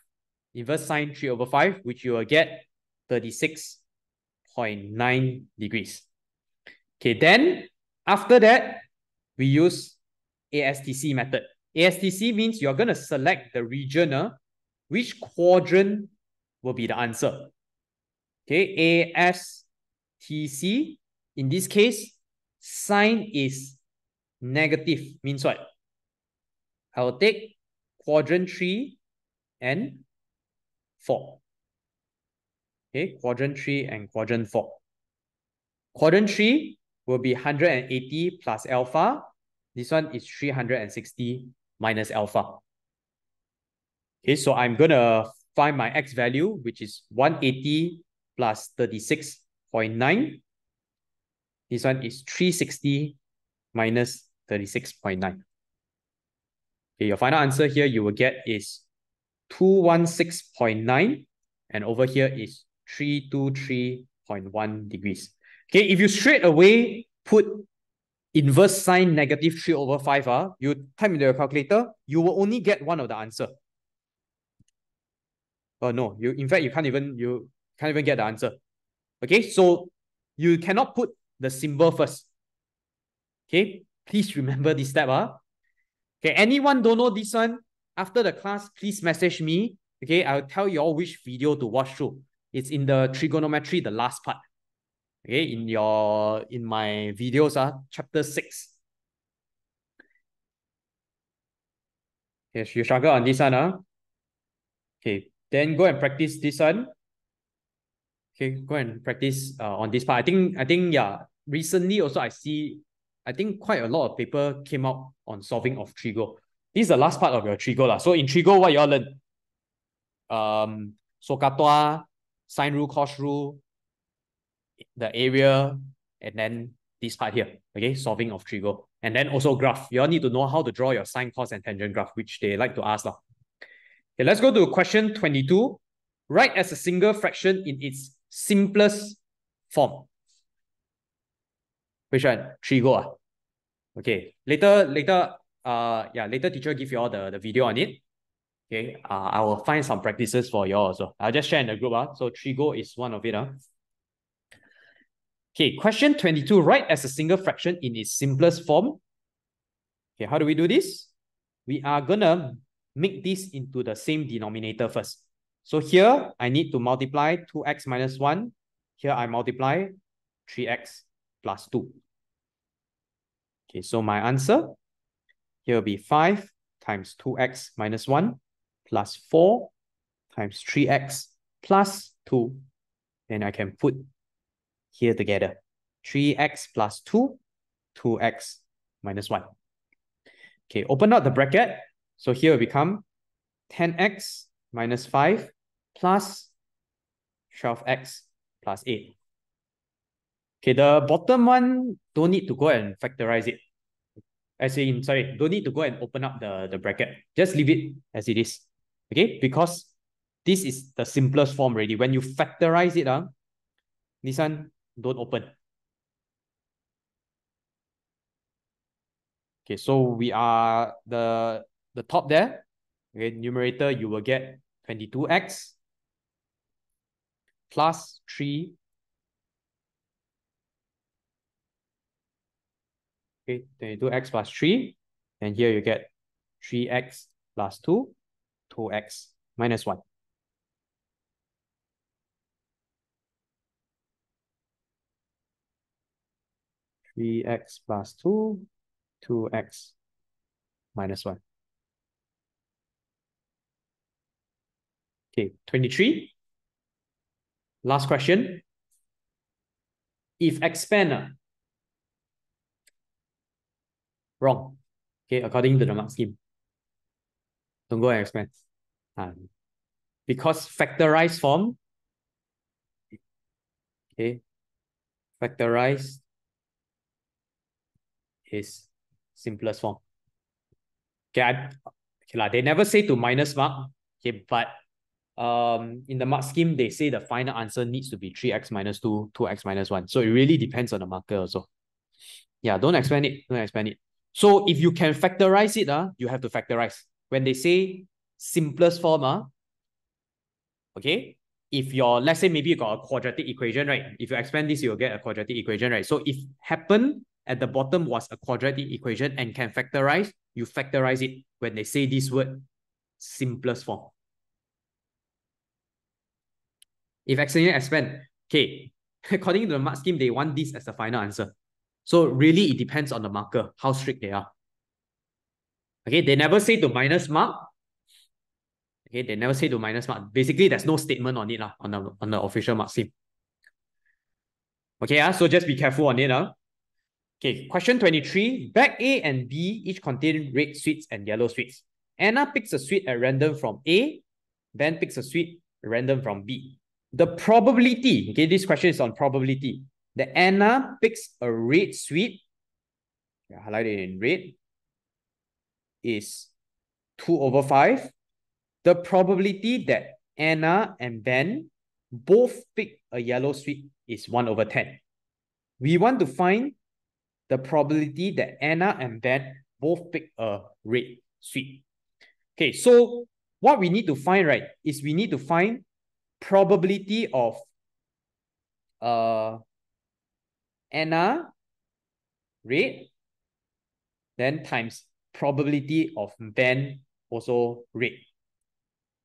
Inverse sine 3 over 5, which you will get 36.9 degrees. Okay, then after that, we use ASTC method. ASTC means you're going to select the region, which quadrant will be the answer. Okay, ASTC, in this case, sine is negative, means what? I will take quadrant 3 and 4. Okay, quadrant 3 and quadrant 4. Quadrant 3 will be 180 plus alpha. This one is 360 minus alpha. Okay, so I'm going to find my x value, which is 180 plus 36.9. This one is 360 minus 36.9. Okay, your final answer here you will get is 216.9, and over here is 323.1 degrees. Okay, if you straight away put inverse sine negative 3 over 5, you type into your calculator, you will only get one of the answer. Oh no, in fact you can't even get the answer. Okay, so you cannot put the symbol first. Okay, please remember this step. Okay, anyone don't know this one, after the class, please message me. Okay, I'll tell you all which video to watch through. It's in the trigonometry, the last part. Okay, in my videos, chapter 6. Okay, you struggle on this one. Okay, then go and practice this one. Okay, go and practice on this part. I think yeah, recently also I think quite a lot of paper came out on solving of trigo. This is the last part of your trigo. So in trigo, what you all learn? SOHCAHTOA, sine rule, cos rule, the area, and then this part here, okay, solving of trigo. And then also graph. You all need to know how to draw your sine, cos, and tangent graph, which they like to ask. Okay, let's go to question 22. Write as a single fraction in its simplest form. Which one? Trigo. Okay. Later teacher give you all the video on it. Okay. I will find some practices for you all also. I'll just share in the group. So trigo is one of it. Okay, question 22. Write as a single fraction in its simplest form. Okay, how do we do this? We are gonna make this into the same denominator first. So here, I need to multiply 2x minus 1. Here, I multiply 3x plus 2. Okay, so my answer here will be 5 times 2x minus 1 plus 4 times 3x plus 2. And I can put here together. 3x plus 2, 2x minus 1. Okay, open up the bracket. So here will become 10x minus 5 plus 12x plus 8. Okay, the bottom one, don't need to go and factorize it. Don't need to go and open up the bracket. Just leave it as it is. Okay, because this is the simplest form already. When you factorize it, this one, don't open. Okay, so we are the top there. Okay, numerator, you will get 22x plus 3. Okay, 22x plus 3. And here you get 3x plus 2, 2x minus 1. Three x plus 2, 2x minus 1. Okay, 23. Last question. If expand, wrong. Okay, according to the mark scheme. Don't go and expand. Because factorized form, okay, factorized is simplest form. They never say to minus mark. Okay, but in the mark scheme, they say the final answer needs to be 3x minus 2, 2x minus 1. So it really depends on the marker also. Yeah, don't expand it. Don't expand it. So if you can factorize it, you have to factorize. When they say simplest form, okay, if let's say maybe you got a quadratic equation, right? If you expand this, you'll get a quadratic equation, right? So if happen at the bottom was a quadratic equation and can factorize, you factorize it when they say this word, simplest form. If accidentally expand, okay, according to the mark scheme, they want this as the final answer. So really, it depends on the marker, how strict they are. Okay, they never say to minus mark. Okay, they never say to minus mark. Basically, there's no statement on it on the official mark scheme. Okay, so just be careful on it. Okay, question 23. Bag A and B each contain red sweets and yellow sweets. Anna picks a sweet at random from A. Ben picks a sweet at random from B. The probability, okay, this question is on probability, that Anna picks a red sweet, highlighted in red, is 2/5. The probability that Anna and Ben both pick a yellow sweet is 1/10. We want to find the probability that Anna and Ben both pick a red sweet. Okay, so what we need to find, right, is we need to find probability of Anna red, then times probability of Ben also red.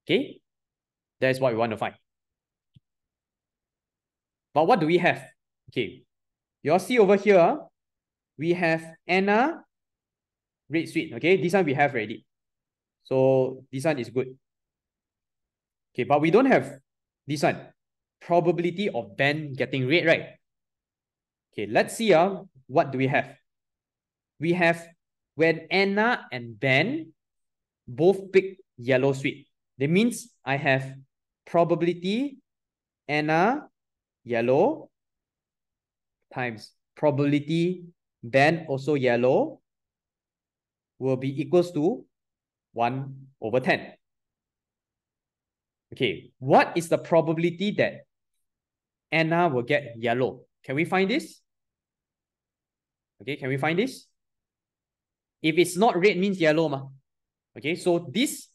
Okay, that's what we want to find. But what do we have? Okay, you all see over here, we have Anna red sweet. Okay, this one we have already. So this one is good. Okay, but we don't have this one. Probability of Ben getting red, right? Okay, let's see what do we have? We have when Anna and Ben both pick yellow sweet. That means I have probability Anna yellow times probability Ben also yellow will be equals to 1/10. Okay, what is the probability that Anna will get yellow? Can we find this? Okay, can we find this? If it's not red, means yellow. Okay, so this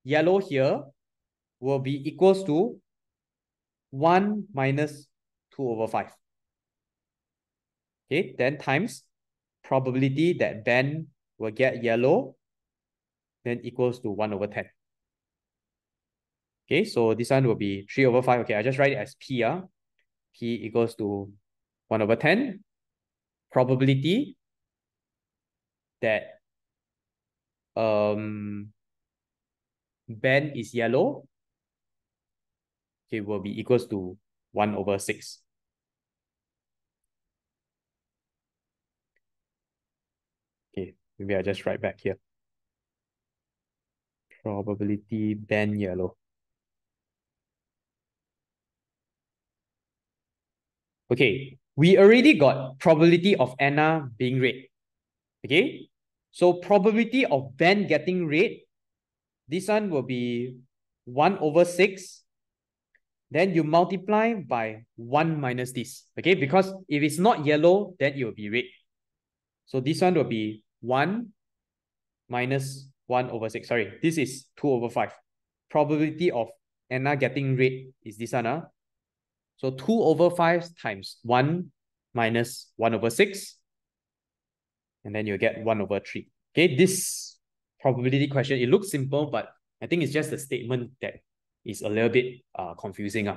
yellow here will be equals to 1 minus 2/5. Okay, then times probability that Ben will get yellow, then equals to 1/10. Okay, so this one will be 3/5. Okay, I just write it as P. P equals to 1/10. Probability that Ben is yellow, okay, will be equals to 1/6. Okay, maybe I just write back here. Probability Ben yellow. Okay, we already got probability of Anna being red. Okay, so probability of Ben getting red, this one will be 1/6. Then you multiply by 1 minus this. Okay, because if it's not yellow, then it will be red. So this one will be 1 minus 1/6. Sorry, this is 2/5. Probability of Anna getting red is this one. So 2/5 times 1 minus 1/6. And then you get 1/3. Okay, this probability question, it looks simple, but I think it's just a statement that is a little bit confusing.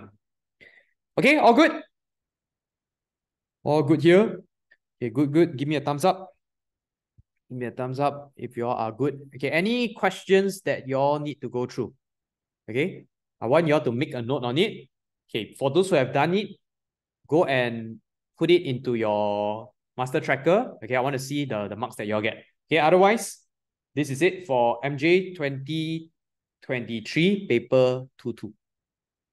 Okay, all good? All good here? Okay, good. Give me a thumbs up. Give me a thumbs up if you all are good. Okay, any questions that you all need to go through? Okay, I want you all to make a note on it. Okay, for those who have done it, go and put it into your master tracker. Okay, I want to see the marks that you all get. Okay, otherwise, this is it for MJ 2023 paper 22.